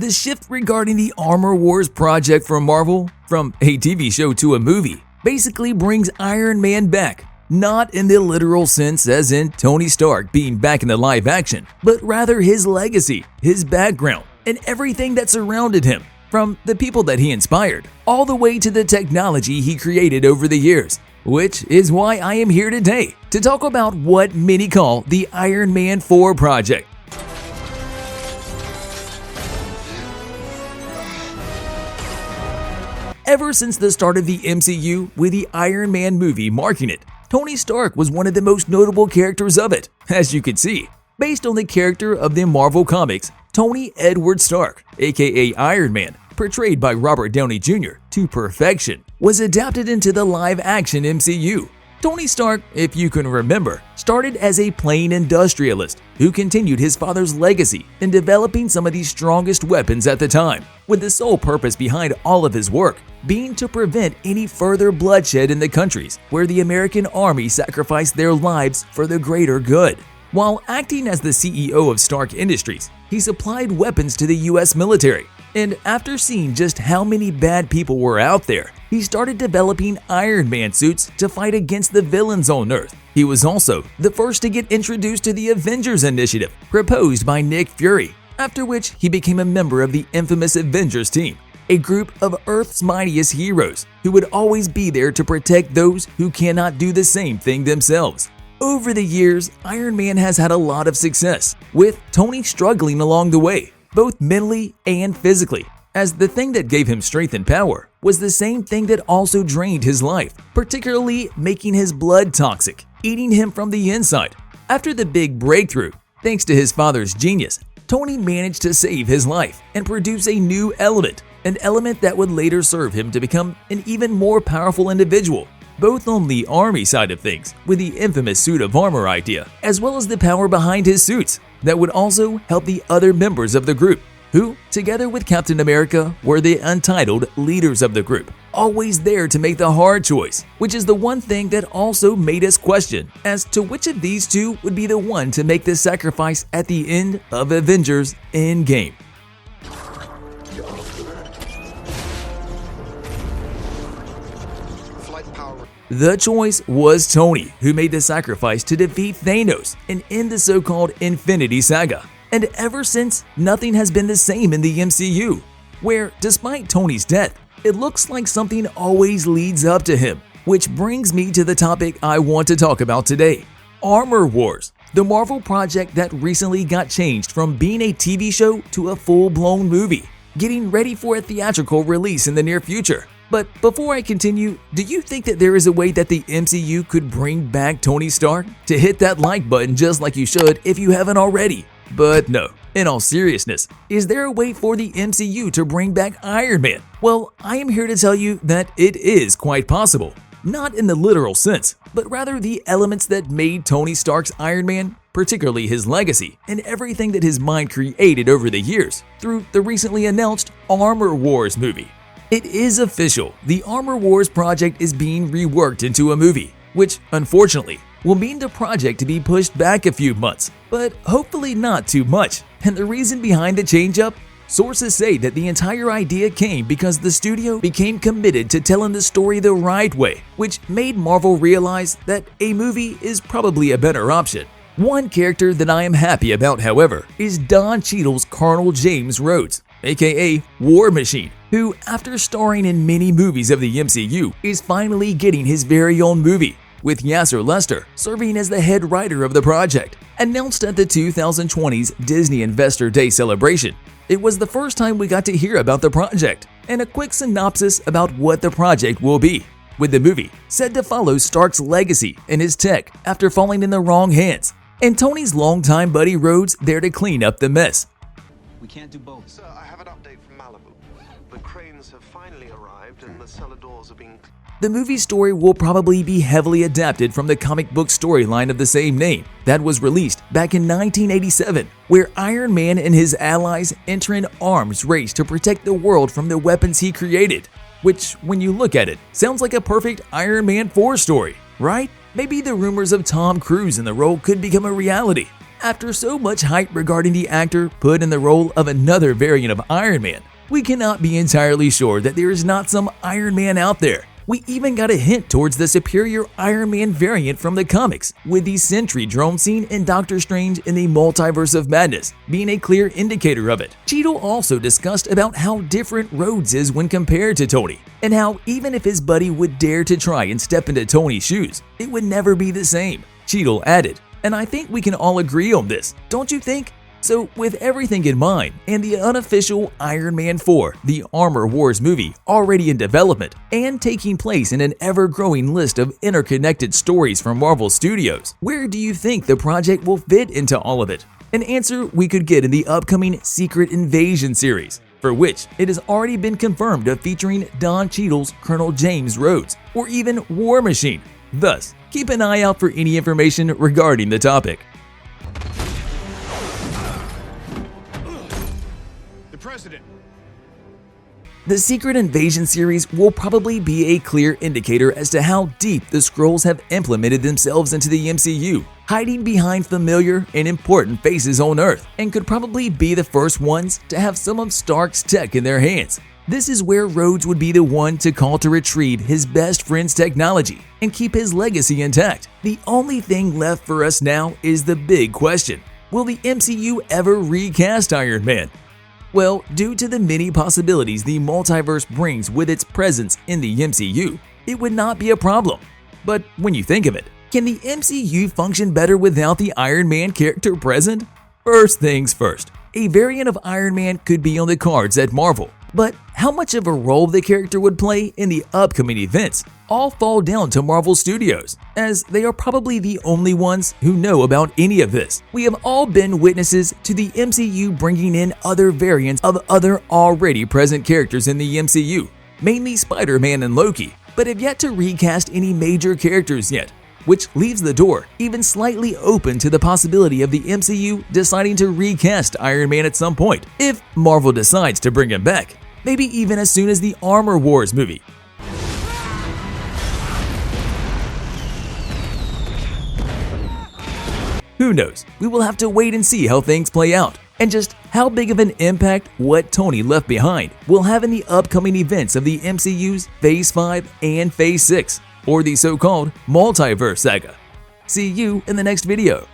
The shift regarding the Armor Wars project from Marvel, from a TV show to a movie, basically brings Iron Man back. Not in the literal sense as in Tony Stark being back in the live action, but rather his legacy, his background, and everything that surrounded him, from the people that he inspired, all the way to the technology he created over the years. Which is why I am here today to talk about what many call the Iron Man 4 project. Ever since the start of the MCU, with the Iron Man movie marking it, Tony Stark was one of the most notable characters of it, as you can see. Based on the character of the Marvel Comics, Tony Edward Stark, aka Iron Man, portrayed by Robert Downey Jr. to perfection, was adapted into the live-action MCU. Tony Stark, if you can remember, started as a plain industrialist who continued his father's legacy in developing some of the strongest weapons at the time, with the sole purpose behind all of his work being to prevent any further bloodshed in the countries where the American army sacrificed their lives for the greater good. While acting as the CEO of Stark Industries, he supplied weapons to the US military, and after seeing just how many bad people were out there, he started developing Iron Man suits to fight against the villains on Earth. He was also the first to get introduced to the Avengers Initiative, proposed by Nick Fury, after which he became a member of the infamous Avengers team, a group of Earth's mightiest heroes who would always be there to protect those who cannot do the same thing themselves. Over the years, Iron Man has had a lot of success, with Tony struggling along the way, both mentally and physically, as the thing that gave him strength and power was the same thing that also drained his life, particularly making his blood toxic, eating him from the inside. After the big breakthrough, thanks to his father's genius, Tony managed to save his life and produce a new element, an element that would later serve him to become an even more powerful individual, both on the army side of things, with the infamous suit of armor idea, as well as the power behind his suits that would also help the other members of the group, who, together with Captain America, were the untitled leaders of the group, always there to make the hard choice, which is the one thing that also made us question as to which of these two would be the one to make the sacrifice at the end of Avengers Endgame. The choice was Tony, who made the sacrifice to defeat Thanos and end the so-called Infinity Saga. And ever since, nothing has been the same in the MCU, where despite Tony's death, it looks like something always leads up to him. Which brings me to the topic I want to talk about today: Armor Wars, the Marvel project that recently got changed from being a TV show to a full-blown movie, getting ready for a theatrical release in the near future. But before I continue, do you think that there is a way that the MCU could bring back Tony Stark? To hit that like button just like you should if you haven't already. But no, in all seriousness, is there a way for the MCU to bring back Iron Man? Well, I am here to tell you that it is quite possible. Not in the literal sense, but rather the elements that made Tony Stark's Iron Man, particularly his legacy and everything that his mind created over the years, through the recently announced Armor Wars movie. It is official, the Armor Wars project is being reworked into a movie, which, unfortunately, will mean the project to be pushed back a few months, but hopefully not too much. And the reason behind the change-up? Sources say that the entire idea came because the studio became committed to telling the story the right way, which made Marvel realize that a movie is probably a better option. One character that I am happy about, however, is Don Cheadle's Colonel James Rhodes, aka War Machine, who, after starring in many movies of the MCU, is finally getting his very own movie, with Yasser Lester serving as the head writer of the project. Announced at the 2020's Disney Investor Day celebration, it was the first time we got to hear about the project, and a quick synopsis about what the project will be, with the movie said to follow Stark's legacy and his tech after falling in the wrong hands, and Tony's longtime buddy Rhodes there to clean up the mess. We can't do both. Sir, I have an update from Malibu. The cranes have finally arrived and the cellar doors are being... The movie story will probably be heavily adapted from the comic book storyline of the same name that was released back in 1987, where Iron Man and his allies enter an arms race to protect the world from the weapons he created. Which, when you look at it, sounds like a perfect Iron Man 4 story, right? Maybe the rumors of Tom Cruise in the role could become a reality. After so much hype regarding the actor put in the role of another variant of Iron Man, we cannot be entirely sure that there is not some Iron Man out there. We even got a hint towards the superior Iron Man variant from the comics, with the Sentry drone scene in Doctor Strange in the Multiverse of Madness being a clear indicator of it. Cheadle also discussed about how different Rhodes is when compared to Tony, and how even if his buddy would dare to try and step into Tony's shoes, it would never be the same. Cheadle added, "And I think we can all agree on this, don't you think?" So, with everything in mind, and the unofficial Iron Man 4, the Armor Wars movie, already in development, and taking place in an ever-growing list of interconnected stories from Marvel Studios, where do you think the project will fit into all of it? An answer we could get in the upcoming Secret Invasion series, for which it has already been confirmed of featuring Don Cheadle's Colonel James Rhodes, or even War Machine. Thus, keep an eye out for any information regarding the topic. President. The Secret Invasion series will probably be a clear indicator as to how deep the Skrulls have implemented themselves into the MCU, hiding behind familiar and important faces on Earth, and could probably be the first ones to have some of Stark's tech in their hands. This is where Rhodes would be the one to call to retrieve his best friend's technology and keep his legacy intact. The only thing left for us now is the big question: will the MCU ever recast Iron Man? Well, due to the many possibilities the multiverse brings with its presence in the MCU, it would not be a problem. But when you think of it, can the MCU function better without the Iron Man character present? First things first, a variant of Iron Man could be on the cards at Marvel, but how much of a role the character would play in the upcoming events all fall down to Marvel Studios, as they are probably the only ones who know about any of this. We have all been witnesses to the MCU bringing in other variants of other already present characters in the MCU, mainly Spider-Man and Loki, but have yet to recast any major characters yet, which leaves the door even slightly open to the possibility of the MCU deciding to recast Iron Man at some point, if Marvel decides to bring him back, maybe even as soon as the Armor Wars movie. Who knows? We will have to wait and see how things play out, and just how big of an impact what Tony left behind will have in the upcoming events of the MCU's Phase 5 and Phase 6, or the so-called Multiverse Saga. See you in the next video.